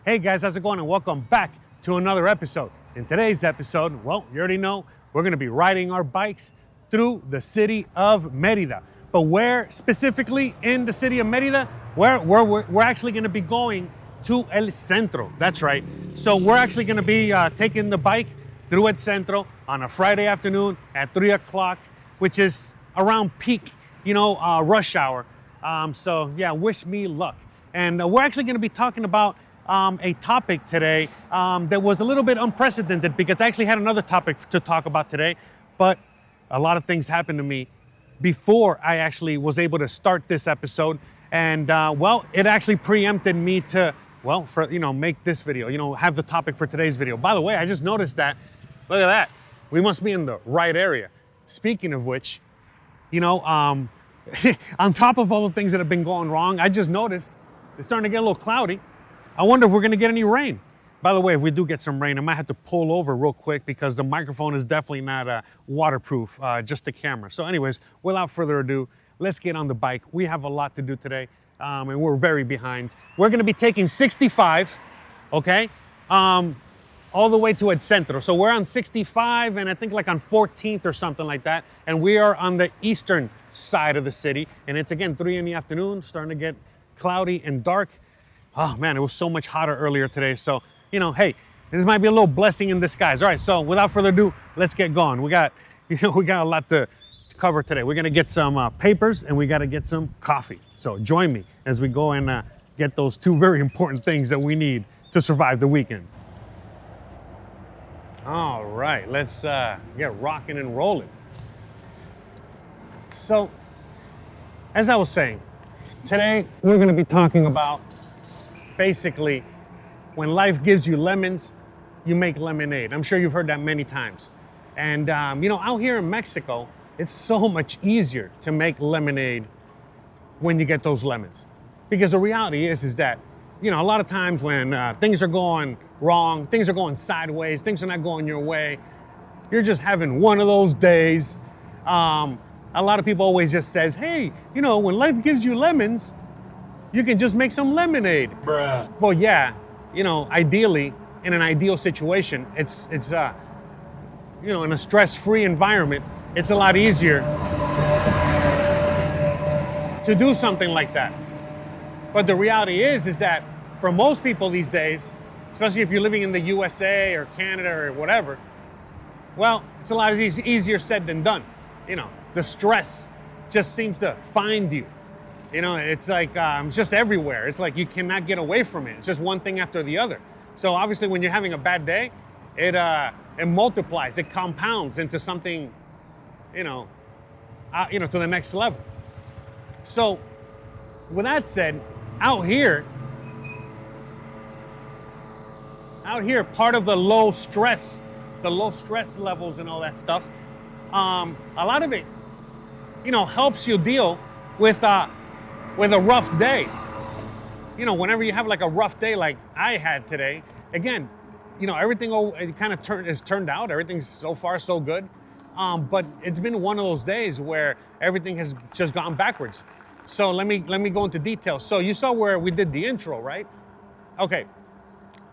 Hey guys, how's it going? And welcome back to another episode. In today's episode, well, you already know, we're gonna be riding our bikes through the city of Merida. But where specifically in the city of Merida? We're actually gonna be going to El Centro, that's right. So we're actually gonna be taking the bike through El Centro on a Friday afternoon at 3 o'clock, which is around peak, rush hour. So yeah, wish me luck. And we're actually gonna be talking about a topic today that was a little bit unprecedented because I actually had another topic to talk about today, but a lot of things happened to me before I actually was able to start this episode. And it actually preempted me to, make this video, have the topic for today's video. By the way, I just noticed that, look at that. We must be in the right area. Speaking of which, on top of all the things that have been going wrong, I just noticed it's starting to get a little cloudy. I wonder if we're gonna get any rain. By the way, if we do get some rain, I might have to pull over real quick because the microphone is definitely not waterproof, just the camera. So anyways, without further ado, let's get on the bike. We have a lot to do today, and we're very behind. We're gonna be taking 65, okay? All the way to El Centro. So we're on 65 and I think like on 14th or something like that. And we are on the eastern side of the city. And it's again 3 in the afternoon, starting to get cloudy and dark. Oh man, it was so much hotter earlier today. So, hey, this might be a little blessing in disguise. All right, so without further ado, let's get going. We got a lot to cover today. We're gonna get some papers and we gotta get some coffee. So join me as we go and get those two very important things that we need to survive the weekend. All right, let's get rocking and rolling. So, as I was saying, today we're gonna be talking about basically, when life gives you lemons, you make lemonade. I'm sure you've heard that many times. And out here in Mexico, it's so much easier to make lemonade when you get those lemons. Because the reality is that, a lot of times when things are going wrong, things are going sideways, things are not going your way, you're just having one of those days. A lot of people always just says, hey, when life gives you lemons, you can just make some lemonade. Bruh. Well, yeah, ideally, in an ideal situation, it's in a stress-free environment, it's a lot easier to do something like that. But the reality is that for most people these days, especially if you're living in the USA or Canada or whatever, well, it's a lot easier said than done. The stress just seems to find you. It's like, it's just everywhere. It's like you cannot get away from it. It's just one thing after the other. So obviously when you're having a bad day, it multiplies, it compounds into something, to the next level. So with that said, out here, part of the low stress levels and all that stuff, a lot of it, helps you deal with a rough day. Whenever you have like a rough day like I had today, again, everything kind of turned out. Everything's so far so good. But it's been one of those days where everything has just gone backwards. So let me go into details. So you saw where we did the intro, right? Okay.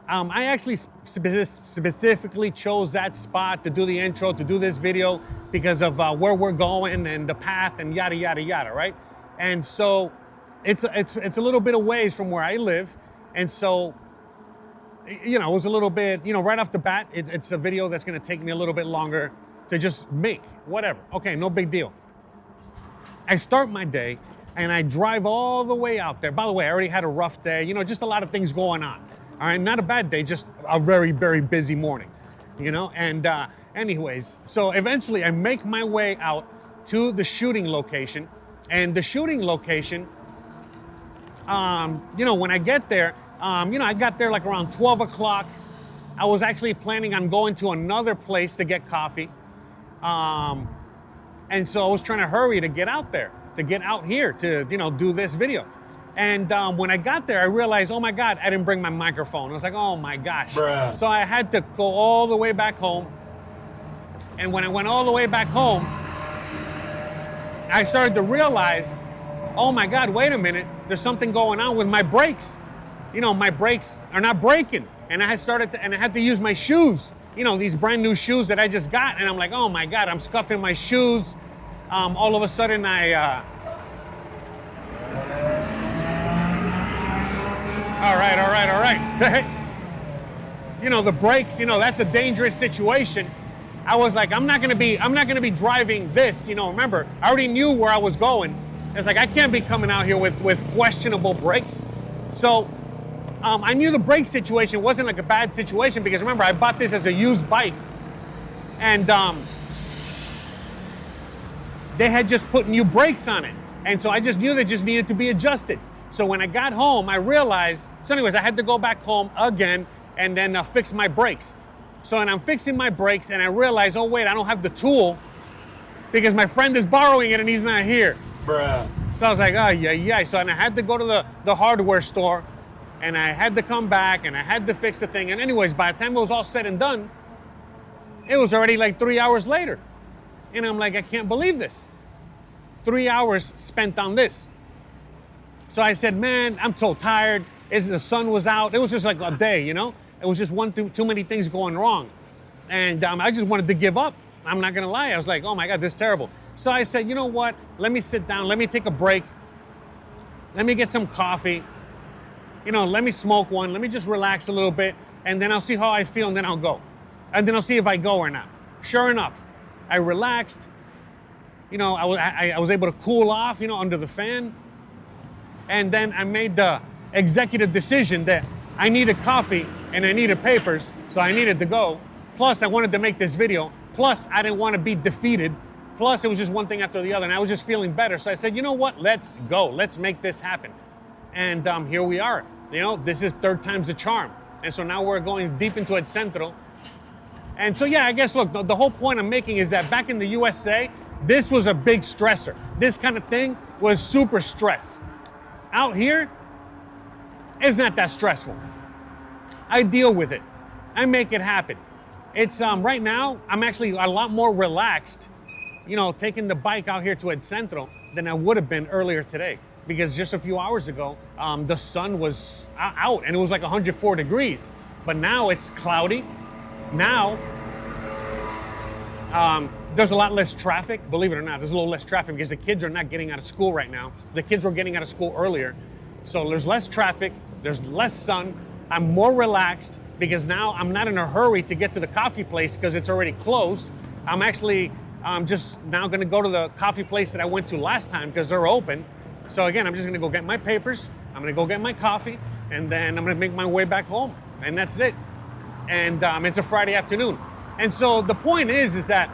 I actually specifically chose that spot to do the intro, to do this video because of where we're going and the path and yada, yada, yada, right? And so it's a little bit of ways from where I live. And so, it was a little bit, right off the bat, it's a video that's going to take me a little bit longer to just make, whatever. Okay, no big deal. I start my day and I drive all the way out there. By the way, I already had a rough day, just a lot of things going on. All right, not a bad day, just a very, very busy morning, and anyways, so eventually I make my way out to the shooting location. And the shooting location, when I get there, I got there like around 12 o'clock. I was actually planning on going to another place to get coffee. And so I was trying to hurry to get out there, to get out here to, do this video. And when I got there, I realized, oh my God, I didn't bring my microphone. I was like, oh my gosh. Bruh. So I had to go all the way back home. And when I went all the way back home, I started to realize, oh my God, wait a minute, there's something going on with my brakes. my brakes are not braking. And I had to use my shoes, these brand new shoes that I just got. And I'm like, oh my God, I'm scuffing my shoes. All of a sudden all right. The brakes, that's a dangerous situation. I was like, I'm not gonna be driving this, remember, I already knew where I was going. It's like, I can't be coming out here with questionable brakes. So I knew the brake situation wasn't like a bad situation because remember, I bought this as a used bike. And they had just put new brakes on it. And so I just knew they just needed to be adjusted. So when I got home, I realized, so anyways, I had to go back home again and then fix my brakes. So and I'm fixing my brakes and I realized, oh wait, I don't have the tool because my friend is borrowing it and he's not here. Bruh. So I was like, oh yeah. So and I had to go to the hardware store and I had to come back and I had to fix the thing. And anyways, by the time it was all said and done, it was already like 3 hours later. And I'm like, I can't believe this. 3 hours spent on this. So I said, man, I'm so tired. The sun was out. It was just like a day, It was just too many things going wrong. And I just wanted to give up. I'm not gonna lie. I was like, oh my God, this is terrible. So I said, you know what? Let me sit down. Let me take a break. Let me get some coffee. Let me smoke one. Let me just relax a little bit. And then I'll see how I feel and then I'll go. And then I'll see if I go or not. Sure enough, I relaxed. I was able to cool off, under the fan. And then I made the executive decision that I needed coffee and I needed papers, so I needed to go. Plus, I wanted to make this video. Plus, I didn't want to be defeated. Plus, it was just one thing after the other, and I was just feeling better. So I said, you know what? Let's go. Let's make this happen. And here we are. This is third time's the charm. And so now we're going deep into El Centro. And so, yeah, I guess, look, the whole point I'm making is that back in the USA, this was a big stressor. This kind of thing was super stress. Out here, it's not that stressful. I deal with it. I make it happen. It's right now, I'm actually a lot more relaxed, taking the bike out here to El Centro than I would have been earlier today. Because just a few hours ago, the sun was out and it was like 104 degrees. But now it's cloudy. Now, there's a lot less traffic. Believe it or not, there's a little less traffic because the kids are not getting out of school right now. The kids were getting out of school earlier. So there's less traffic, there's less sun. I'm more relaxed because now I'm not in a hurry to get to the coffee place because it's already closed. I'm actually just now gonna go to the coffee place that I went to last time because they're open. So again, I'm just gonna go get my papers, I'm gonna go get my coffee, and then I'm gonna make my way back home. And that's it. And it's a Friday afternoon. And so the point is that,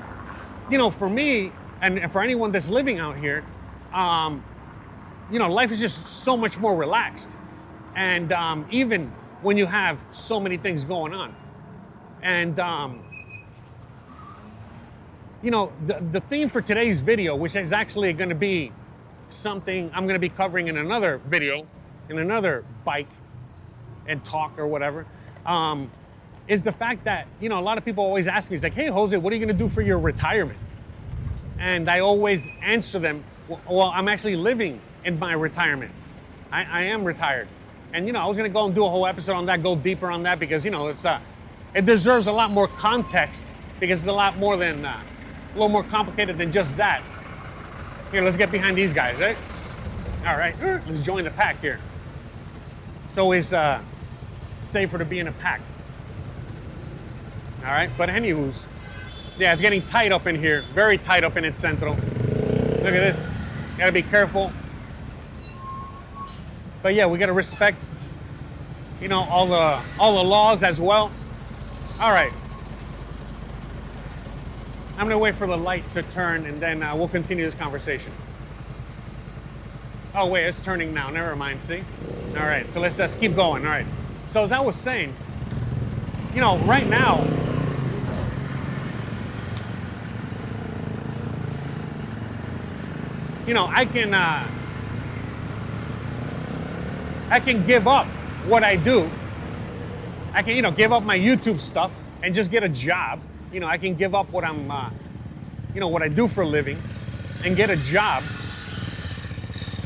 for me, and for anyone that's living out here, life is just so much more relaxed. And even when you have so many things going on. And, the theme for today's video, which is actually going to be something I'm going to be covering in another video, in another bike and talk or whatever, is the fact that, a lot of people always ask me, it's like, hey, Jose, what are you going to do for your retirement? And I always answer them, well, I'm actually living in my retirement. I am retired. And, I was going to go and do a whole episode on that, go deeper on that, because, it deserves a lot more context, because it's a lot more than, a little more complicated than just that. Here, let's get behind these guys, right? All right, let's join the pack here. It's always safer to be in a pack. All right, but anywho's, yeah, it's getting tight up in here, very tight up in El Centro. Look at this, gotta be careful. But yeah, we gotta respect, all the laws as well. All right, I'm gonna wait for the light to turn and then we'll continue this conversation. Oh wait, it's turning now, never mind, see? All right, so let's just keep going, all right. So as I was saying, right now, I can give up what I do. I can, give up my YouTube stuff and just get a job. I can give up what I'm, what I do for a living and get a job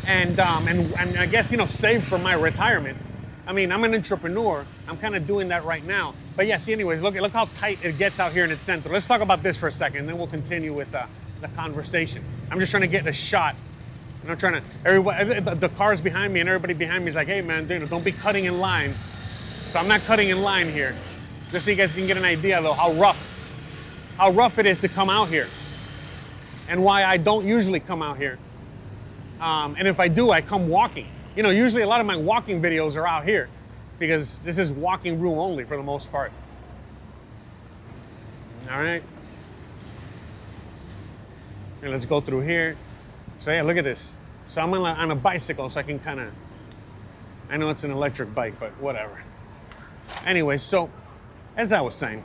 and I guess, save for my retirement. I mean, I'm an entrepreneur. I'm kind of doing that right now. But yeah, see, anyways, look how tight it gets out here in the Centro. Let's talk about this for a second, then we'll continue with the conversation. I'm just trying to get a shot. And I'm trying to, everybody, the cars behind me and everybody behind me is like, hey man, don't be cutting in line. So I'm not cutting in line here. Just so you guys can get an idea though, how rough it is to come out here. And why I don't usually come out here. And if I do, I come walking. You know, usually a lot of my walking videos are out here because this is walking room only for the most part. All right. And let's go through here. So yeah, look at this. So I'm on a bicycle, so I can kind of, I know it's an electric bike, but whatever. Anyway, so as I was saying,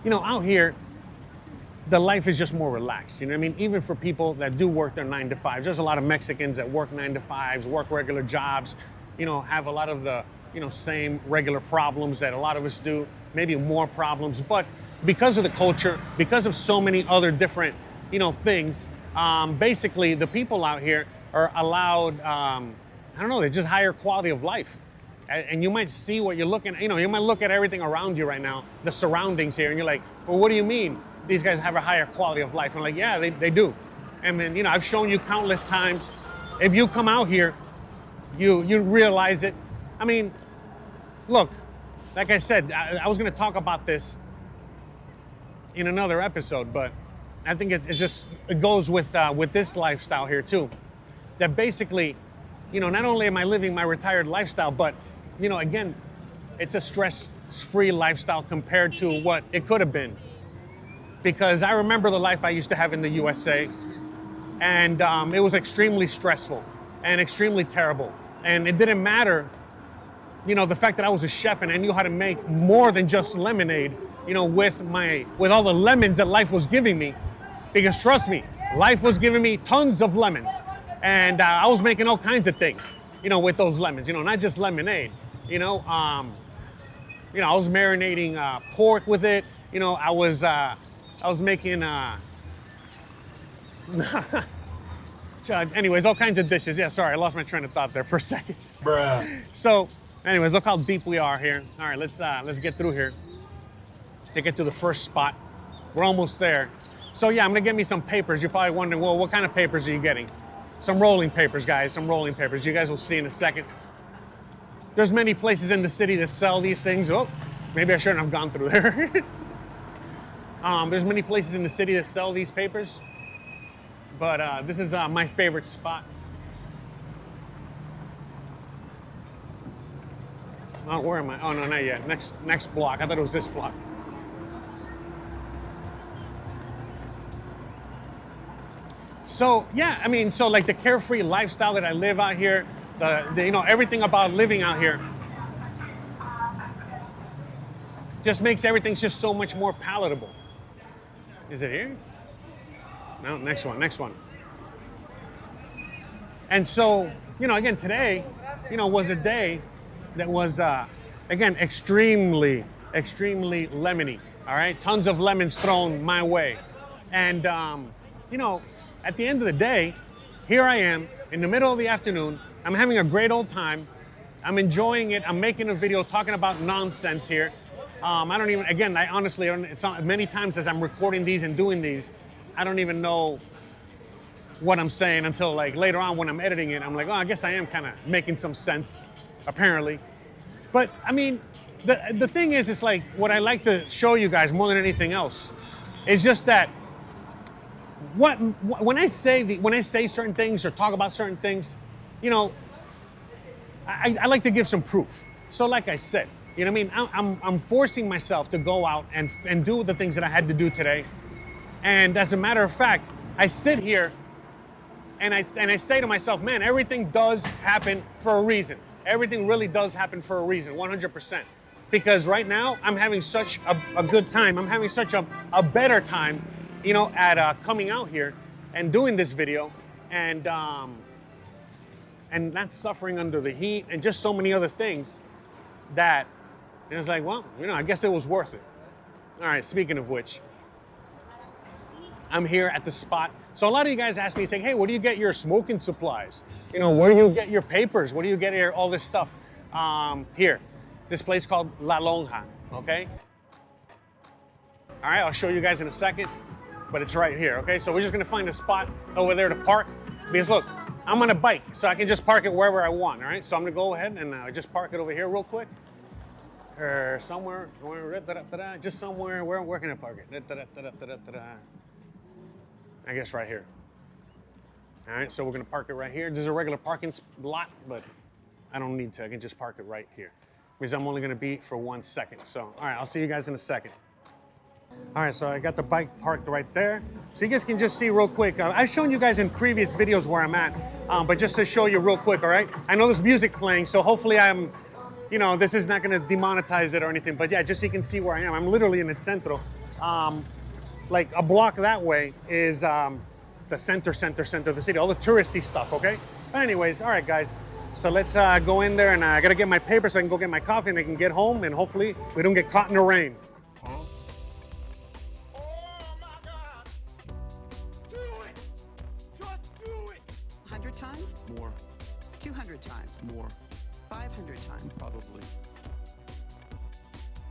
you know, out here, the life is just more relaxed. You know what I mean? Even for people that do work their 9 to 5s, there's a lot of Mexicans that work 9 to 5s, work regular jobs, you know, have a lot of the, you know, same regular problems that a lot of us do, maybe more problems. But because of the culture, because of so many other different, you know, things, basically the people out here are allowed, I don't know, they're just higher quality of life. And you might see what you're looking at, you know, you might look at everything around you right now, the surroundings here, and you're like, well, what do you mean? These guys have a higher quality of life. I'm like, yeah, they do. And then, you know, I've shown you countless times. If you come out here, you realize it. I mean, look, like I said, I was going to talk about this in another episode, but I think it goes with this lifestyle here too. That basically, you know, not only am I living my retired lifestyle, but, you know, again, it's a stress-free lifestyle compared to what it could have been. Because I remember the life I used to have in the USA, and it was extremely stressful and extremely terrible. And it didn't matter, you know, the fact that I was a chef and I knew how to make more than just lemonade, you know, with all the lemons that life was giving me. Because trust me, life was giving me tons of lemons, and I was making all kinds of things, you know, with those lemons. You know, not just lemonade. You know, I was marinating pork with it. You know, I was making, anyways, all kinds of dishes. Yeah, sorry, I lost my train of thought there for a second. Bruh. So, anyways, look how deep we are here. All right, let's get through here to get to the first spot. We're almost there. So yeah, I'm gonna get me some papers. You're probably wondering, well, what kind of papers are you getting? Some rolling papers, guys, some rolling papers. You guys will see in a second. There's many places in the city that sell these things. Oh, maybe I shouldn't have gone through there. There's many places in the city that sell these papers, but this is my favorite spot. Oh, where am I? Oh no, not yet. Next block. I thought it was this block. So yeah, I mean, so like the carefree lifestyle that I live out here, the you know, everything about living out here just makes everything just so much more palatable. Is it here? No, next one. And so, you know, again, today, you know, was a day that was, again, extremely lemony, all right? Tons of lemons thrown my way. And, you know, at the end of the day, here I am in the middle of the afternoon. I'm having a great old time. I'm enjoying it. I'm making a video talking about nonsense here. I don't even, again, I honestly, it's not, many times as I'm recording these and doing these, I don't even know what I'm saying until like later on when I'm editing it. I'm like, oh, I guess I am kind of making some sense, apparently. But I mean, the thing is, it's like what I like to show you guys more than anything else is just that when I say certain things or talk about certain things, you know, I like to give some proof. So like I said, you know what I mean? I'm forcing myself to go out and do the things that I had to do today. And as a matter of fact, I sit here and I say to myself, man, everything does happen for a reason. Everything really does happen for a reason, 100%. Because right now, I'm having such a good time. I'm having such a better time, you know, at coming out here and doing this video and not suffering under the heat and just so many other things that it was like, well, you know, I guess it was worth it. All right, speaking of which, I'm here at the spot. So a lot of you guys ask me, saying, hey, where do you get your smoking supplies? You know, where do you get your papers? Where do you get all this stuff? Here, this place called La Lonja, okay? All right, I'll show you guys in a second, but it's right here, okay? So we're just gonna find a spot over there to park, because look, I'm on a bike, so I can just park it wherever I want, all right? So I'm gonna go ahead and just park it over here real quick. Or somewhere, just somewhere, where can I park it? I guess right here. All right, so we're gonna park it right here. This is a regular parking lot, but I don't need to, I can just park it right here, because I'm only gonna be for 1 second. So, all right, I'll see you guys in a second. All right, so I got the bike parked right there. So you guys can just see real quick. I've shown you guys in previous videos where I'm at, but just to show you real quick, all right? I know there's music playing, so hopefully you know, this is not gonna demonetize it or anything, but yeah, just so you can see where I am. I'm literally in the Centro. Like a block that way is the center of the city, all the touristy stuff, okay? But anyways, all right, guys. So let's go in there, and I gotta get my paper so I can go get my coffee and I can get home, and hopefully we don't get caught in the rain. Oh my God. Do it. Just do it. 100 times? More. 200 times? More. 500 times? Probably.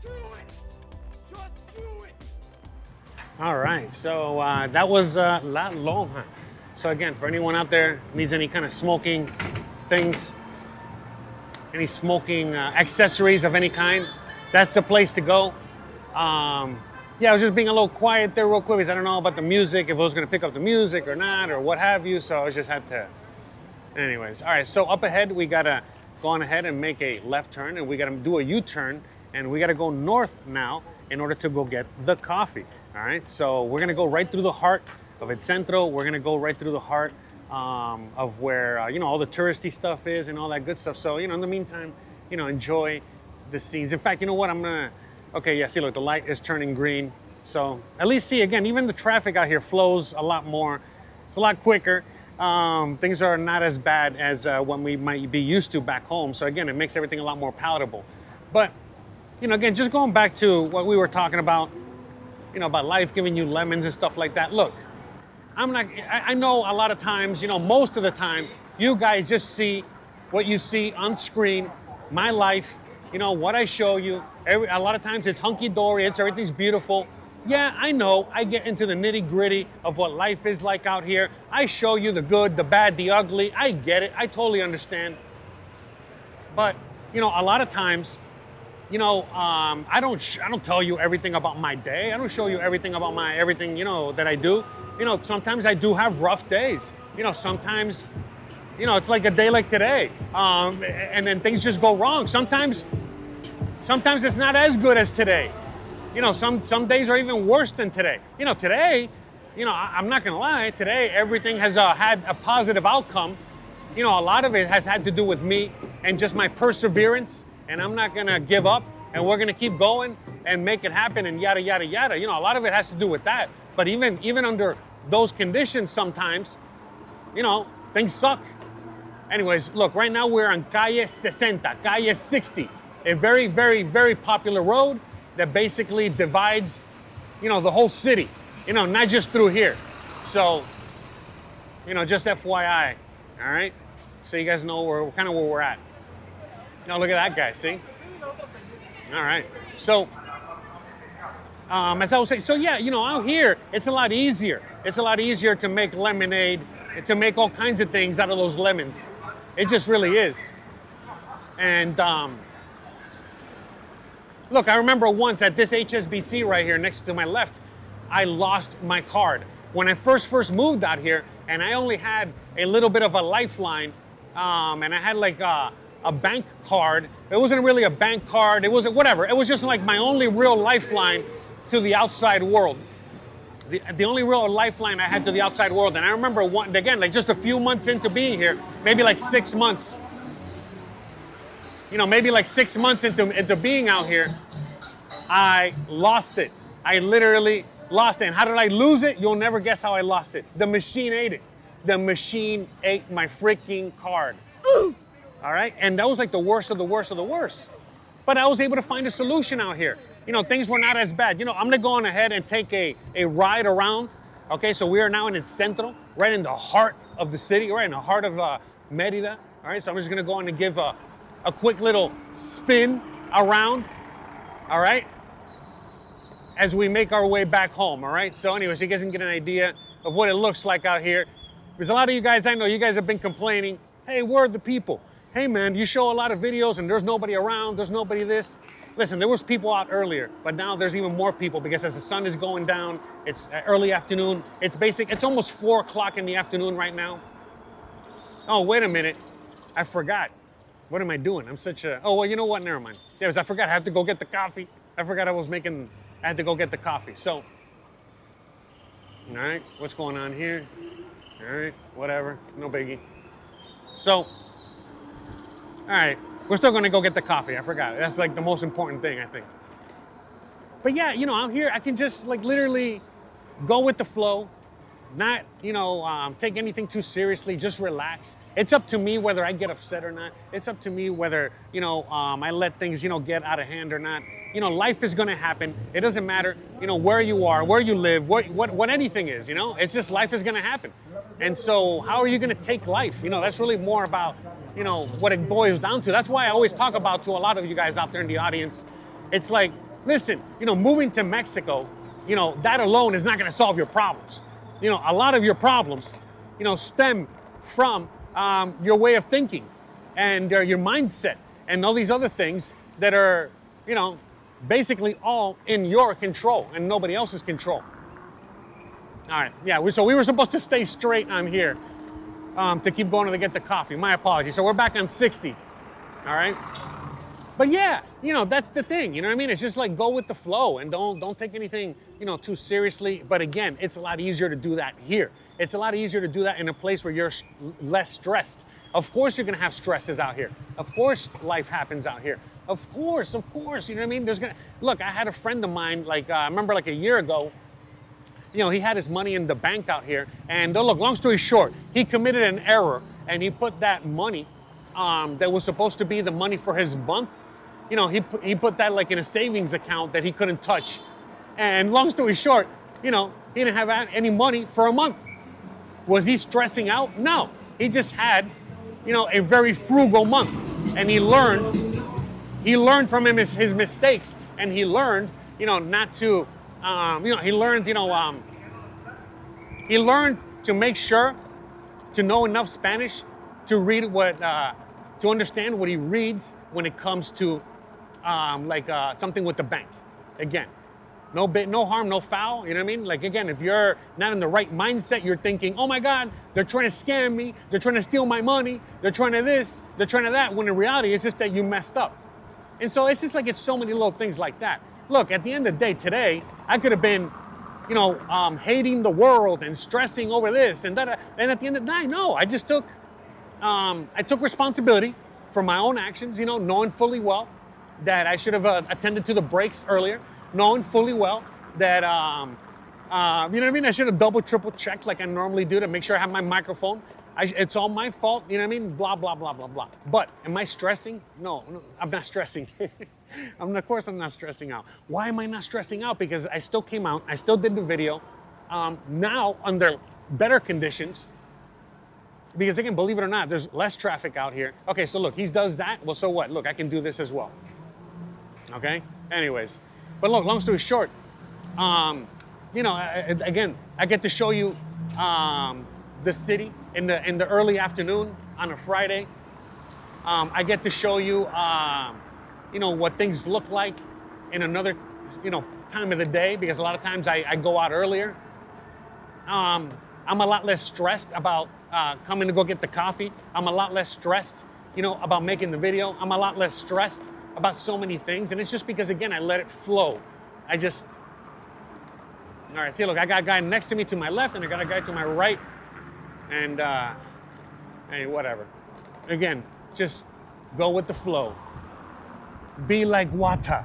Do it. Just do it. All right, so that was La Lonja. So again, for anyone out there needs any kind of smoking things, any smoking accessories of any kind, that's the place to go. Yeah, I was just being a little quiet there real quick because I don't know about the music, if it was gonna pick up the music or not, or what have you, so I just had to. Anyways, all right, so up ahead, we gotta go on ahead and make a left turn, and we gotta do a U-turn, and we gotta go north now in order to go get the coffee. All right, so we're gonna go right through the heart of El Centro. We're gonna go right through the heart of where, you know, all the touristy stuff is and all that good stuff. So, you know, in the meantime, you know, enjoy the scenes. In fact, you know what, okay, yeah, see, look, the light is turning green. So at least see, again, even the traffic out here flows a lot more. It's a lot quicker. Things are not as bad as what we might be used to back home. So again, it makes everything a lot more palatable. But, you know, again, just going back to what we were talking about, you know, about life giving you lemons and stuff like that. Look, I know a lot of times, you know, most of the time, you guys just see what you see on screen, my life, you know, what I show you. A lot of times it's hunky-dory, everything's beautiful. Yeah, I know, I get into the nitty-gritty of what life is like out here. I show you the good, the bad, the ugly. I get it, I totally understand. But, you know, a lot of times, you know, I don't tell you everything about my day. I don't show you everything about everything, you know, that I do. You know, sometimes I do have rough days. You know, sometimes, you know, it's like a day like today. And then things just go wrong. Sometimes it's not as good as today. You know, some days are even worse than today. You know, today, you know, I'm not gonna lie, today everything has had a positive outcome. You know, a lot of it has had to do with me and just my perseverance. And I'm not gonna give up, and we're gonna keep going and make it happen and yada, yada, yada. You know, a lot of it has to do with that. But even under those conditions sometimes, you know, things suck. Anyways, look, right now we're on Calle 60, Calle 60, a very, very, very popular road that basically divides, you know, the whole city, you know, not just through here. So, you know, just FYI, all right? So you guys know kind of where we're at. Now look at that guy, see? All right, so, as I was saying, so yeah, you know, out here, it's a lot easier. It's a lot easier to make lemonade, to make all kinds of things out of those lemons. It just really is. And look, I remember once at this HSBC right here next to my left, I lost my card. When I first moved out here, and I only had a little bit of a lifeline, and I had like a bank card. It wasn't really a bank card. It wasn't whatever. It was just like my only real lifeline to the outside world. The only real lifeline I had to the outside world. And I remember again, like just a few months into being here, maybe like 6 months. You know, maybe like 6 months into being out here, I lost it. I literally lost it. And how did I lose it? You'll never guess how I lost it. The machine ate it. The machine ate my freaking card. Ooh. All right, and that was like the worst of the worst of the worst. But I was able to find a solution out here. You know, things were not as bad. You know, I'm gonna go on ahead and take a ride around Okay, so we are now in el Centro, right in the heart of the city, right in the heart of Merida. All right, so I'm just gonna go in and give a quick little spin around, all right, as we make our way back home, all right? So anyways, you guys can get an idea of what it looks like out here. Because a lot of you guys, I know you guys have been complaining, hey, where are the people? Hey man, you show a lot of videos and there's nobody around, there's nobody this. Listen, there was people out earlier, but now there's even more people because as the sun is going down, it's early afternoon. It's almost 4 o'clock in the afternoon right now. Oh, wait a minute. I forgot. What am I doing? Oh, well, you know what? Never mind. Yeah, I forgot I have to go get the coffee. I forgot I had to go get the coffee. So, all right, what's going on here? All right, whatever, no biggie. So, all right, we're still gonna go get the coffee. I forgot. That's like the most important thing, I think. But yeah, you know, I'm here. I can just like literally go with the flow, not, you know, take anything too seriously, just relax. It's up to me whether I get upset or not. It's up to me whether, you know, I let things, you know, get out of hand or not. You know, life is gonna happen. It doesn't matter, you know, where you are, where you live, what anything is, you know? It's just life is gonna happen. And so how are you gonna take life? You know, that's really more about, you know, what it boils down to. That's why I always talk about to a lot of you guys out there in the audience. It's like, listen, you know, moving to Mexico, you know, that alone is not gonna solve your problems. You know, a lot of your problems, you know, stem from your way of thinking and your mindset and all these other things that are, you know, basically all in your control and nobody else's control. All right, yeah, so we were supposed to stay straight on here to keep going to get the coffee. My apologies. So we're back on 60, all right? But yeah, you know, that's the thing, you know what I mean? It's just like go with the flow and don't take anything, you know, too seriously. But again, it's a lot easier to do that here. It's a lot easier to do that in a place where you're less stressed. Of course you're gonna have stresses out here. Of course life happens out here. Of course, you know what I mean? Look, I had a friend of mine, like, I remember like a year ago, you know, he had his money in the bank out here. And look, long story short, he committed an error and he put that money that was supposed to be the money for his month, you know, he put that like in a savings account that he couldn't touch. And long story short, you know, he didn't have any money for a month. Was he stressing out? No, he just had, you know, a very frugal month. And he learned from his mistakes, and he learned, you know, not to, you know, he learned to make sure to know enough Spanish to read to understand what he reads when it comes to something with the bank. Again, no harm, no foul, you know what I mean? Like, again, if you're not in the right mindset, you're thinking, oh my God, they're trying to scam me, they're trying to steal my money, they're trying to this, they're trying to that, when in reality, it's just that you messed up. And so it's just like, it's so many little things like that. Look, at the end of the day, today, I could have been, you know, hating the world and stressing over this and that. And at the end of the day, no, I just took responsibility for my own actions, you know, knowing fully well that I should have attended to the brakes earlier, knowing fully well that, you know what I mean? I should have double, triple checked like I normally do to make sure I have my microphone. It's all my fault, you know what I mean? Blah, blah, blah, blah, blah. But am I stressing? No, I'm not stressing. Of course I'm not stressing out. Why am I not stressing out? Because I still came out, I still did the video, now under better conditions. Because again, believe it or not, there's less traffic out here. Okay, so look, he does that, well, so what? Look, I can do this as well. Okay, anyways. But look, long story short, you know, again, I get to show you the city in the early afternoon on a Friday. I get to show you, you know, what things look like in another, you know, time of the day, because a lot of times I go out earlier. I'm a lot less stressed about coming to go get the coffee. I'm a lot less stressed, you know, about making the video. I'm a lot less stressed about so many things. And it's just because, again, I let it flow. All right, see, look, I got a guy next to me to my left, and I got a guy to my right. And, hey, whatever. Again, just go with the flow. Be like water.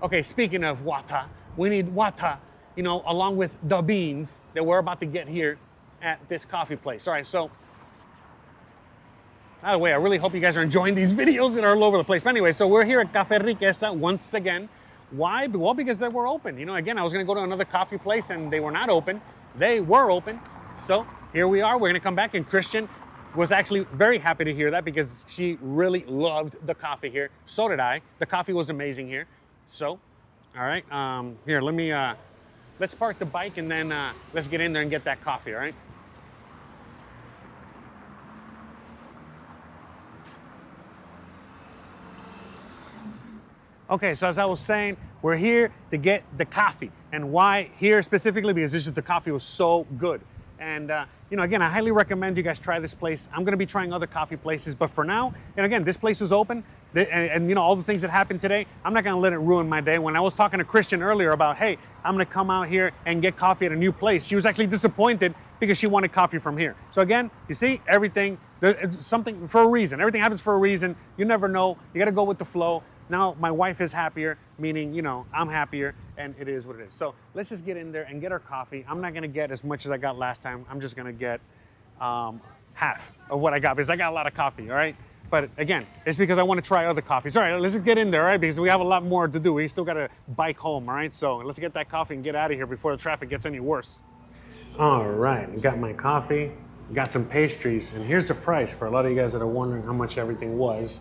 Okay, speaking of water, we need water, you know, along with the beans that we're about to get here at this coffee place. All right, so, by the way, I really hope you guys are enjoying these videos that are all over the place. But anyway, so we're here at Café Riqueza once again. Why? Well, because they were open. You know, again, I was going to go to another coffee place and they were not open. they were open. So here we are. We're gonna come back, and Christian was actually very happy to hear that because she really loved the coffee here. So did I. The coffee was amazing here. So, all right, here, let me, let's park the bike and then let's get in there and get that coffee, all right? Okay, so as I was saying, we're here to get the coffee. And why here specifically? Because it's just the coffee was so good. And you know, again, I highly recommend you guys try this place. I'm gonna be trying other coffee places, but for now, and again, this place was open, and you know, all the things that happened today, I'm not gonna let it ruin my day. When I was talking to Christian earlier about, hey, I'm gonna come out here and get coffee at a new place, she was actually disappointed because she wanted coffee from here. So again, you see, everything, it's something for a reason. Everything happens for a reason. You never know. You gotta go with the flow. Now my wife is happier, meaning, you know, I'm happier, and it is what it is. So let's just get in there and get our coffee. I'm not gonna get as much as I got last time. I'm just gonna get half of what I got because I got a lot of coffee, all right? But again, it's because I want to try other coffees. All right, let's just get in there, all right? Because we have a lot more to do. We still got to bike home, all right? So let's get that coffee and get out of here before the traffic gets any worse. All right, got my coffee, got some pastries, and here's the price for a lot of you guys that are wondering how much everything was.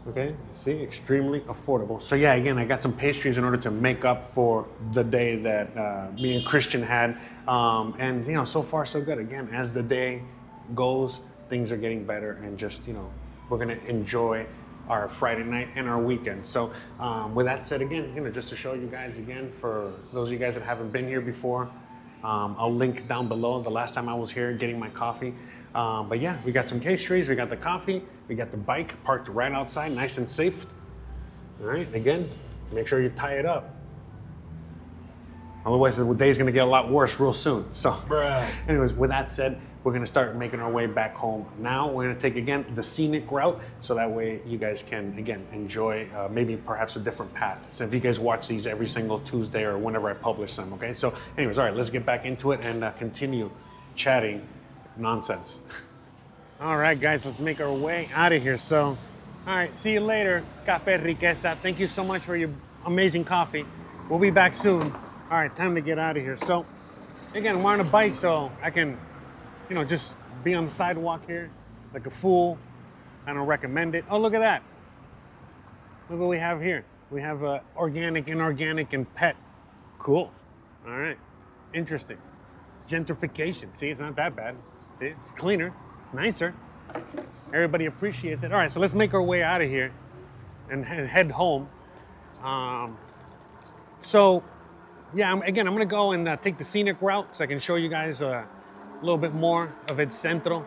Okay, see, extremely affordable. So yeah, again, I got some pastries in order to make up for the day that me and Christian had. And you know, so far so good. Again, as the day goes, things are getting better, and just, you know, we're gonna enjoy our Friday night and our weekend. So with that said, again, you know, just to show you guys again, for those of you guys that haven't been here before, I'll link down below the last time I was here getting my coffee. But yeah, we got some pastries, we got the coffee, we got the bike parked right outside, nice and safe. All right, again, make sure you tie it up. Otherwise, the day's gonna get a lot worse real soon. So, anyways, with that said, we're gonna start making our way back home. Now, we're gonna take, again, the scenic route, so that way you guys can, again, enjoy maybe perhaps a different path. So if you guys watch these every single Tuesday or whenever I publish them, okay? So anyways, all right, let's get back into it and continue chatting nonsense. All right, guys, let's make our way out of here. So, all right, see you later, Café Riqueza. Thank you so much for your amazing coffee. We'll be back soon. All right, time to get out of here. So, again, we're on a bike, so I can, you know, just be on the sidewalk here like a fool. I don't recommend it. Oh, look at that. Look what we have here. We have organic, inorganic, and pet. Cool. All right, interesting. Gentrification. See, it's not that bad. See, it's cleaner, nicer. Everybody appreciates it. All right, so let's make our way out of here and head home. So, yeah, I'm gonna go and take the scenic route so I can show you guys a little bit more of its Centro.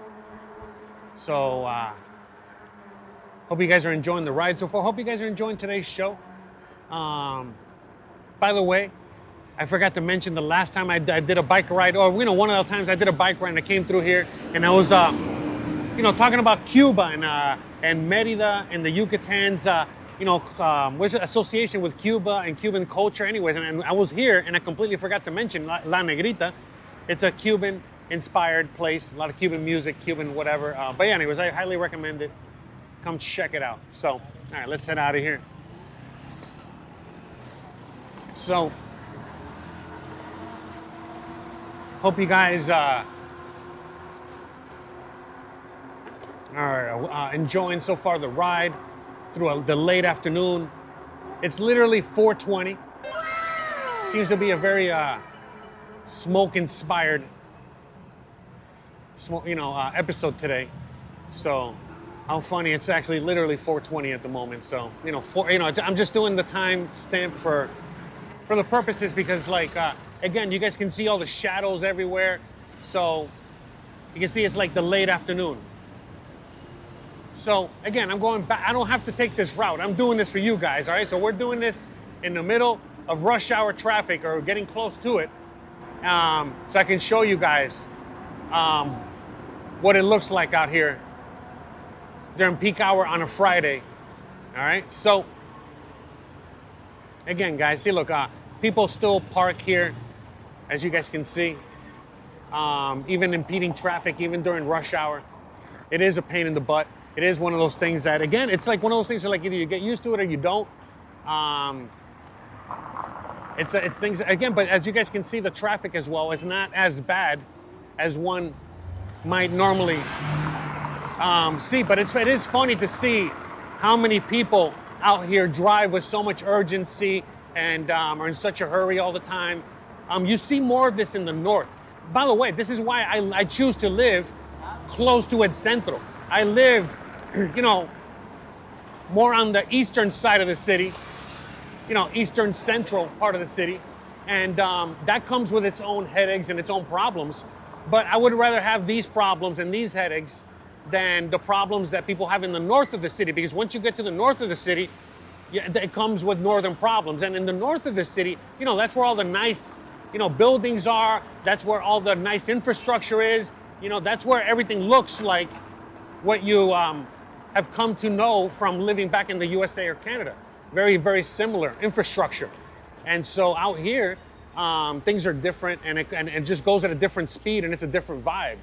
So, hope you guys are enjoying the ride so far. Hope you guys are enjoying today's show. By the way, I forgot to mention the last time I did a bike ride, or, you know, one of the times I did a bike ride and I came through here and I was, you know, talking about Cuba and Merida and the Yucatan's, you know, what's it, association with Cuba and Cuban culture anyways. And I was here and I completely forgot to mention La Negrita. It's a Cuban-inspired place, a lot of Cuban music, Cuban whatever. But yeah, anyways, I highly recommend it. Come check it out. So, all right, let's head out of here. So, hope you guys are enjoying so far the ride through the late afternoon. It's literally 4:20. Seems to be a very smoke-inspired, episode today. So, how funny! It's actually literally 4:20 at the moment. So, I'm just doing the time stamp for the purposes because, like, again, you guys can see all the shadows everywhere. So, you can see it's like the late afternoon. So, again, I'm going back. I don't have to take this route. I'm doing this for you guys, all right? So, we're doing this in the middle of rush hour traffic or getting close to it. So I can show you guys what it looks like out here during peak hour on a Friday. All right, so again, guys, see, look, people still park here, as you guys can see, even impeding traffic, even during rush hour. It is a pain in the butt. It is one of those things that, again, it's like one of those things that, like, either you get used to it or you don't. it's things again. But as you guys can see, the traffic as well is not as bad as one might normally see. But it is funny to see how many people out here drive with so much urgency and are in such a hurry all the time. You see more of this in the north. By the way, this is why I choose to live close to El Centro. I live, more on the eastern side of the city, eastern central part of the city. And that comes with its own headaches and its own problems. But I would rather have these problems and these headaches than the problems that people have in the north of the city. Because once you get to the north of the city, it comes with northern problems. And in the north of the city, that's where all the nice, buildings are. That's where all the nice infrastructure is. That's where everything looks like what you have come to know from living back in the USA or Canada. Very, very similar infrastructure. And so out here, things are different, and it just goes at a different speed, and it's a different vibe.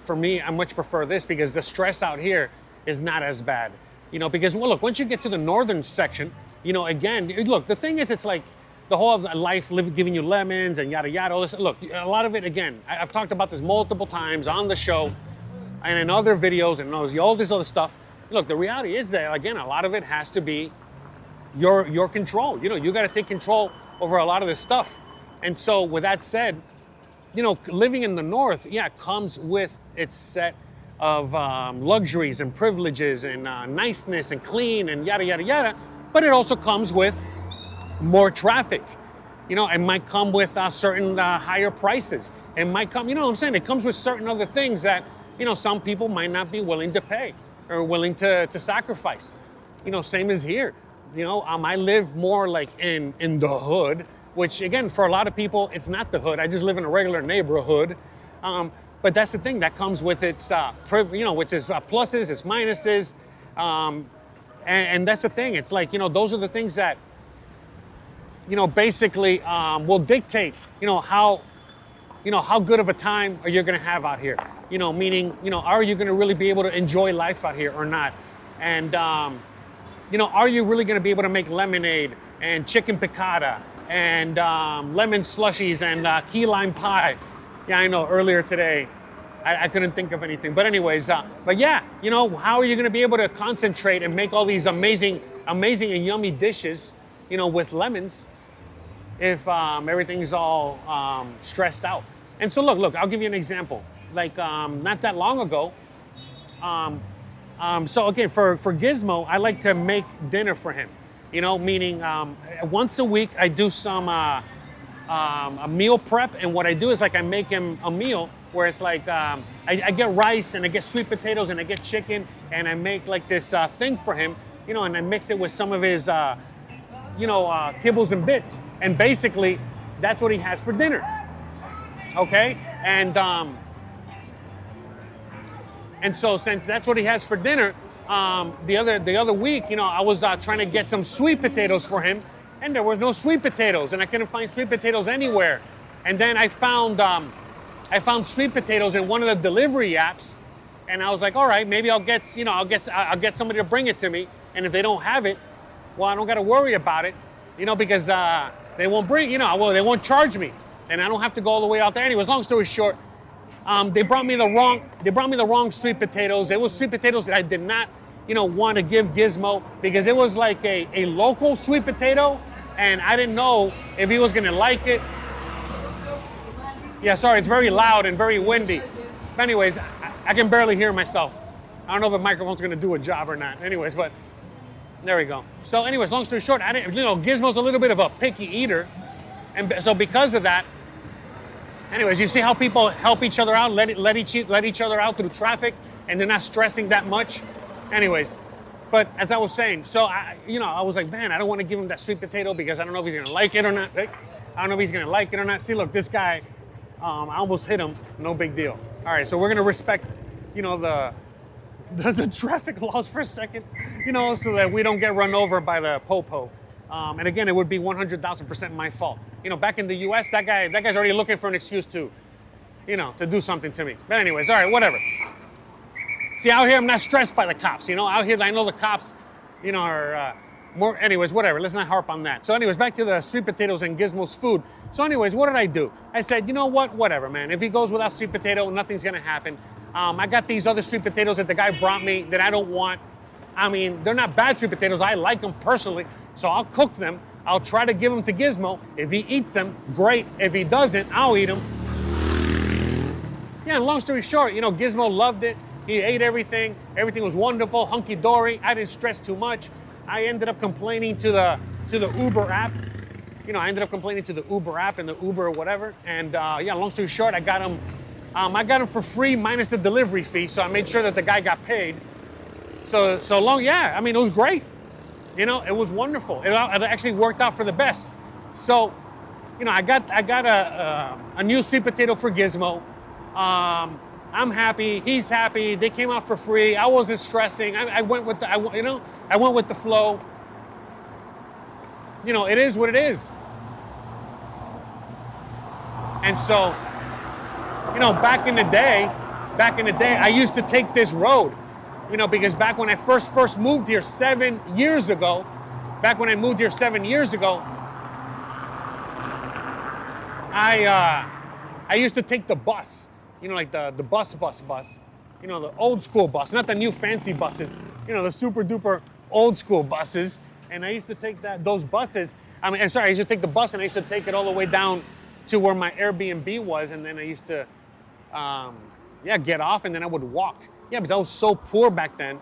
For me, I much prefer this because the stress out here is not as bad. Because, well, look, once you get to the northern section, again, look, the thing is, it's like the whole of life giving you lemons and yada, yada, all this. Look, a lot of it, again, I've talked about this multiple times on the show and in other videos and all this other stuff. Look, the reality is that, again, a lot of it has to be your control. You got to take control over a lot of this stuff. And so with that said, living in the north, comes with its set of luxuries and privileges and niceness and clean and yada, yada, yada. But it also comes with more traffic. It might come with certain higher prices. It might come, what I'm saying? It comes with certain other things that, some people might not be willing to pay or willing to sacrifice. Same as here. I live more like in the hood, which again, for a lot of people, it's not the hood. I just live in a regular neighborhood. But that's the thing that comes with its, which is pluses, its minuses. And that's the thing. It's like, those are the things that, basically will dictate, how good of a time are you going to have out here? Meaning, are you going to really be able to enjoy life out here or not? And, are you really going to be able to make lemonade and chicken piccata and lemon slushies and key lime pie? Yeah, I know, earlier today, I couldn't think of anything. But anyways, but yeah, how are you going to be able to concentrate and make all these amazing and yummy dishes, with lemons if everything's all stressed out? And so look, I'll give you an example. Like not that long ago, so again, for Gizmo, I like to make dinner for him, meaning once a week I do some a meal prep. And what I do is like I make him a meal where it's like I get rice and I get sweet potatoes and I get chicken and I make like this thing for him, and I mix it with some of his kibbles and bits, and basically that's what he has for dinner. Okay, and so since that's what he has for dinner, the other week, I was trying to get some sweet potatoes for him, and there was no sweet potatoes, and I couldn't find sweet potatoes anywhere. And then I found sweet potatoes in one of the delivery apps, and I was like, all right, maybe I'll get somebody to bring it to me, and if they don't have it, well, I don't got to worry about it, because they won't bring, they won't charge me, and I don't have to go all the way out there. Anyways, long story short, they brought me the wrong sweet potatoes. It was sweet potatoes that I did not, want to give Gizmo because it was like a local sweet potato, and I didn't know if he was gonna like it. Yeah, sorry, it's very loud and very windy. But anyways, I can barely hear myself. I don't know if the microphone's gonna do a job or not. Anyways, but there we go. So anyways, long story short, Gizmo's a little bit of a picky eater, and so because of that, anyways, you see how people help each other out, let each other out through traffic, and they're not stressing that much. Anyways, but as I was saying, so I was like, man, I don't want to give him that sweet potato because I don't know if he's gonna like it or not. I don't know if he's gonna like it or not. See, look, this guy, I almost hit him. No big deal. All right, so we're gonna respect, the traffic laws for a second, so that we don't get run over by the popo. And again, it would be 100,000% my fault. Back in the U.S., that guy's already looking for an excuse to do something to me. But anyways, all right, whatever. See, out here, I'm not stressed by the cops. Out here, I know the cops, are Anyways, whatever. Let's not harp on that. So anyways, back to the sweet potatoes and Gizmo's food. So anyways, what did I do? I said, you know what? Whatever, man. If he goes without sweet potato, nothing's gonna happen. I got these other sweet potatoes that the guy brought me that I don't want. I mean, they're not bad sweet potatoes. I like them personally, so I'll cook them. I'll try to give them to Gizmo. If he eats them, great. If he doesn't, I'll eat them. Yeah, and long story short, Gizmo loved it. He ate everything. Everything was wonderful, hunky-dory. I didn't stress too much. I ended up complaining to the Uber app. I ended up complaining to the Uber app and the Uber or whatever. And yeah, long story short, I got him for free minus the delivery fee. So I made sure that the guy got paid. Yeah, I mean, it was great. It was wonderful. It actually worked out for the best. So, I got a new sweet potato for Gizmo. I'm happy. He's happy. They came out for free. I wasn't stressing. I went with I went with the flow. It is what it is. And so, back in the day, I used to take this road. Because back when I first moved here 7 years ago, I used to take the bus, like the bus, the old school bus, not the new fancy buses, the super duper old school buses. And I used to take those buses. I used to take the bus and I used to take it all the way down to where my Airbnb was. And then I used to, get off and then I would walk. Yeah, because I was so poor back then,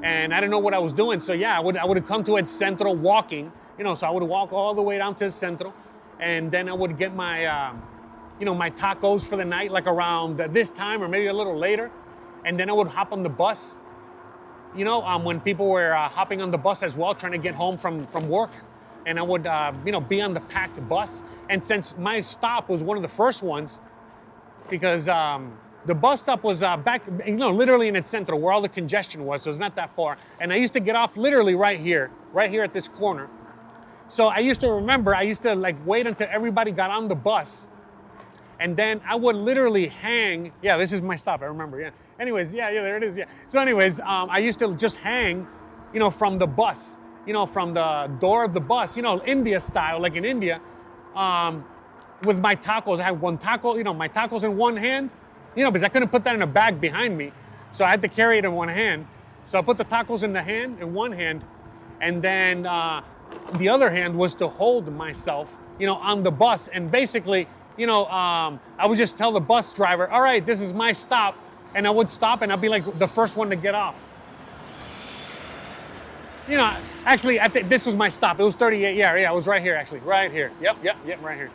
and I didn't know what I was doing. So yeah, I would come to Centro walking, so I would walk all the way down to Centro, and then I would get my, my tacos for the night, like around this time or maybe a little later, and then I would hop on the bus, when people were hopping on the bus as well, trying to get home from work, and I would, be on the packed bus. And since my stop was one of the first ones, because the bus stop was back, literally in the Centro where all the congestion was, so it's not that far. And I used to get off literally right here at this corner. So I used to like wait until everybody got on the bus. And then I would literally hang. Yeah, this is my stop, I remember, yeah. Anyways, yeah, there it is, yeah. So anyways, I used to just hang, from the bus, from the door of the bus, India style, like in India, with my tacos. I had one taco, my tacos in one hand, because I couldn't put that in a bag behind me. So I had to carry it in one hand. So I put the tacos in one hand, and then the other hand was to hold myself, on the bus. And basically, I would just tell the bus driver, all right, this is my stop. And I would stop and I'd be like the first one to get off. Actually, I think this was my stop. It was 38, yeah, it was right here actually, right here. Yep, right here.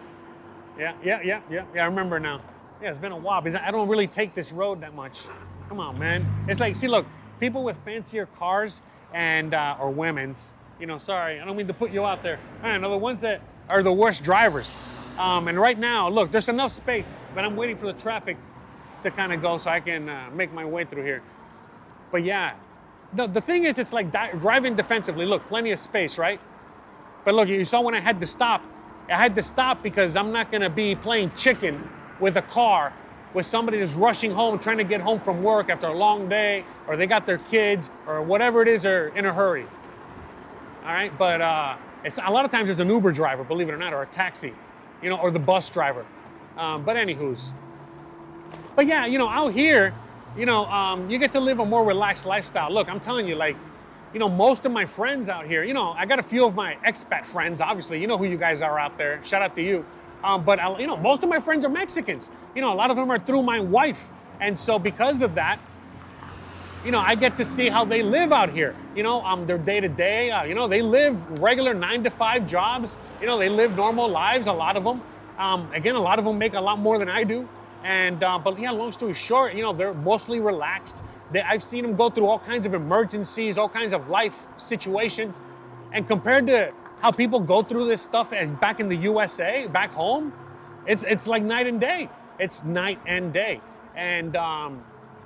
Yeah, I remember now. Yeah, it's been a while because I don't really take this road that much. Come on, man. It's like, see, look, people with fancier cars and, or women's, sorry, I don't mean to put you out there. I know the ones that are the worst drivers. And right now, look, there's enough space, but I'm waiting for the traffic to kind of go so I can make my way through here. But yeah, the thing is, it's like driving defensively. Look, plenty of space, right? But look, you saw when I had to stop because I'm not gonna be playing chicken with a car with somebody that's rushing home, trying to get home from work after a long day, or they got their kids, or whatever it is, they're in a hurry. All right, but it's a lot of times it's an Uber driver, believe it or not, or a taxi, or the bus driver. But anywho's. But yeah, out here, you get to live a more relaxed lifestyle. Look, I'm telling you, like, most of my friends out here, I got a few of my expat friends, obviously, who you guys are out there. Shout out to you. But most of my friends are Mexicans. A lot of them are through my wife. And so because of that, I get to see how they live out here. Their day to day, they live regular 9-to-5 jobs. They live normal lives, a lot of them. Again, a lot of them make a lot more than I do. And, but yeah, long story short, they're mostly relaxed. I've seen them go through all kinds of emergencies, all kinds of life situations. And compared to how people go through this stuff back in the USA, back home, it's like night and day. It's night and day. And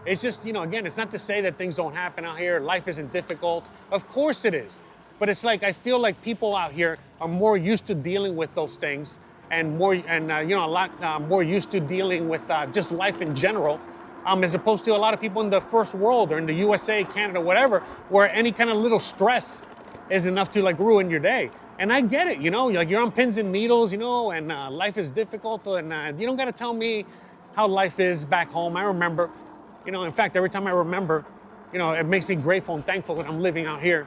it's just, again, it's not to say that things don't happen out here. Life isn't difficult. Of course it is. But it's like, I feel like people out here are more used to dealing with those things and a lot more used to dealing with just life in general, as opposed to a lot of people in the first world or in the USA, Canada, whatever, where any kind of little stress, is enough to like ruin your day. And I get it, you know, like you're on pins and needles, you know, and life is difficult. And you don't got to tell me how life is back home. I remember, you know, in fact, every time I remember, you know, it makes me grateful and thankful that I'm living out here.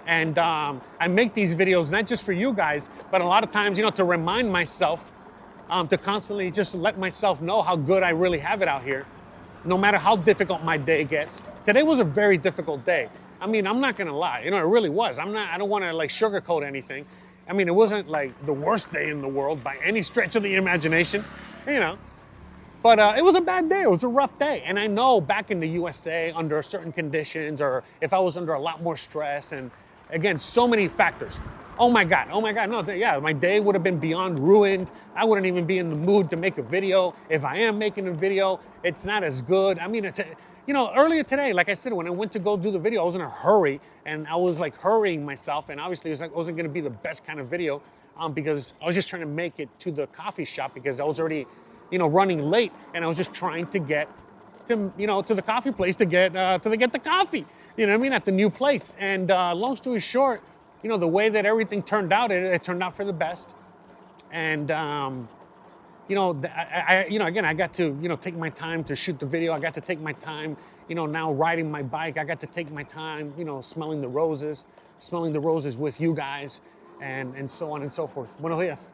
And I make these videos not just for you guys, but a lot of times, you know, to remind myself, to constantly just let myself know how good I really have it out here, no matter how difficult my day gets. Today was a very difficult day. I mean, I'm not gonna lie, you know, it really was. I don't wanna like sugarcoat anything. I mean, it wasn't like the worst day in the world by any stretch of the imagination, you know. But it was a bad day, it was a rough day. And I know back in the USA, under certain conditions, or if I was under a lot more stress, and again, so many factors. Oh my God, no, yeah, my day would have been beyond ruined. I wouldn't even be in the mood to make a video. If I am making a video, it's not as good. I mean, you know, earlier today, like I said, when I went to go do the video, I was in a hurry, and I was like hurrying myself, and obviously it wasn't gonna be the best kind of video, because I was just trying to make it to the coffee shop because I was already, you know, running late, and I was just trying to get to, you know, to the coffee place to get the coffee, you know what I mean, at the new place. And long story short, you know, the way that everything turned out, it turned out for the best. And you know, you know, again, I got to, you know, take my time to shoot the video. I got to take my time, you know, now riding my bike. I got to take my time, you know, smelling the roses with you guys, and so on and so forth. Buenos dias.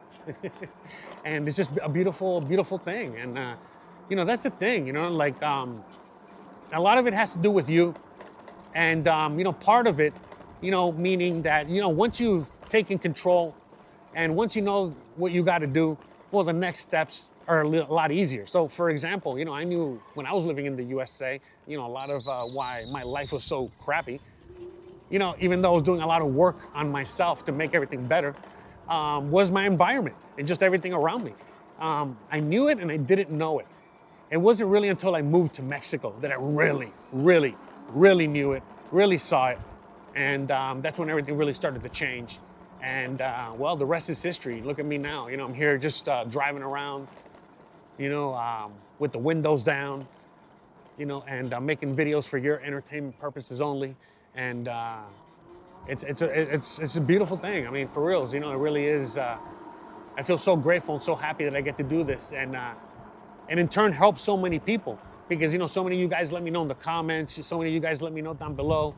And it's just a beautiful, beautiful thing. And you know, that's the thing, you know, like a lot of it has to do with you. And you know, part of it, you know, meaning that, you know, once you've taken control and once you know what you got to do, well, the next steps are a lot easier. So for example, you know, I knew when I was living in the USA, you know, a lot of why my life was so crappy, you know, even though I was doing a lot of work on myself to make everything better, was my environment and just everything around me. I knew it and I didn't know it. It wasn't really until I moved to Mexico that I really, really, really knew it, really saw it. And that's when everything really started to change. And well, the rest is history. Look at me now. You know, I'm here just driving around, you know, with the windows down, you know, and making videos for your entertainment purposes only. And it's a beautiful thing. I mean, for reals, you know, it really is. I feel so grateful and so happy that I get to do this, and in turn help so many people, because, you know, so many of you guys let me know in the comments. So many of you guys let me know down below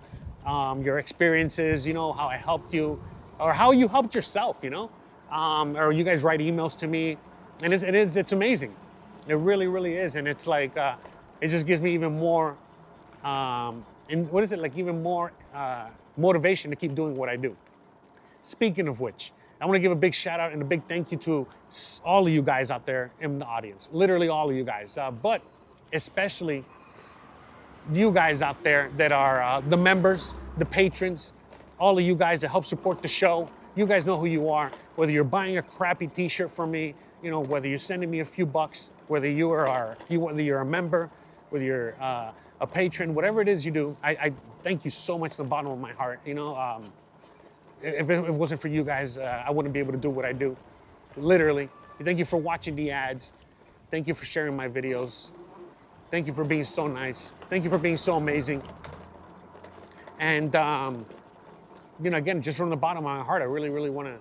your experiences, you know, how I helped you or how you helped yourself, you know, or you guys write emails to me, and it's amazing. It really, really is. And it's like, it just gives me even more, and what is it, like even more motivation to keep doing what I do. Speaking of which, I want to give a big shout out and a big thank you to all of you guys out there in the audience, literally all of you guys, but especially you guys out there that are the members, the patrons, all of you guys that help support the show. You guys know who you are, whether you're buying a crappy t-shirt from me, you know, whether you're sending me a few bucks, whether you're a member, whether you're a patron, whatever it is you do, I thank you so much from the bottom of my heart. You know, if it wasn't for you guys, I wouldn't be able to do what I do, literally. Thank you for watching the ads. Thank you for sharing my videos. Thank you for being so nice. Thank you for being so amazing. And, you know, again, just from the bottom of my heart, I really, really want to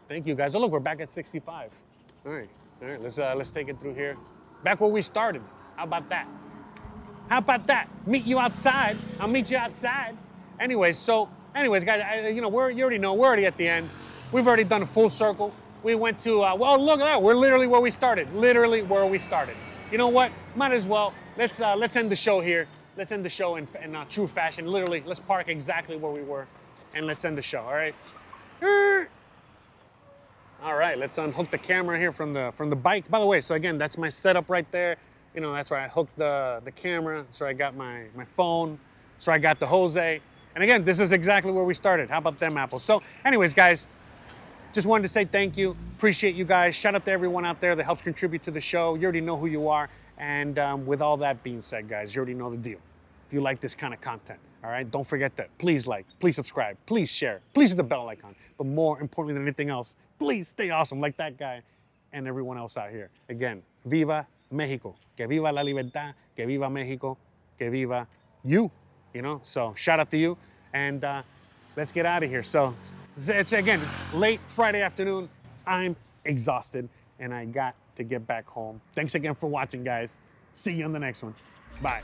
thank you guys. Oh, look, we're back at 65. All right, let's take it through here. Back where we started. How about that? How about that? Meet you outside. I'll meet you outside. Anyways, guys, you know, you already know, we're already at the end. We've already done a full circle. We went to, well, look at that. We're literally where we started. Literally where we started. You know what? Might as well. Let's end the show here. Let's end the show in true fashion. Literally, let's park exactly where we were, and let's end the show. All right. All right. Let's unhook the camera here from the bike. By the way, so again, that's my setup right there. You know, that's where I hooked the camera. So I got my phone. So I got the Jose. And again, this is exactly where we started. How about them apples? So, anyways, guys, just wanted to say thank you. Appreciate you guys. Shout out to everyone out there that helps contribute to the show. You already know who you are. And with all that being said, guys, you already know the deal. If you like this kind of content, all right, don't forget that. Please like, please subscribe, please share, please hit the bell icon. But more importantly than anything else, please stay awesome like that guy and everyone else out here. Again, viva Mexico. Que viva la libertad. Que viva Mexico. Que viva you. You know, so shout out to you. And let's get out of here. So it's again, late Friday afternoon. I'm exhausted and I got to get back home. Thanks again for watching, guys. See you on the next one. Bye.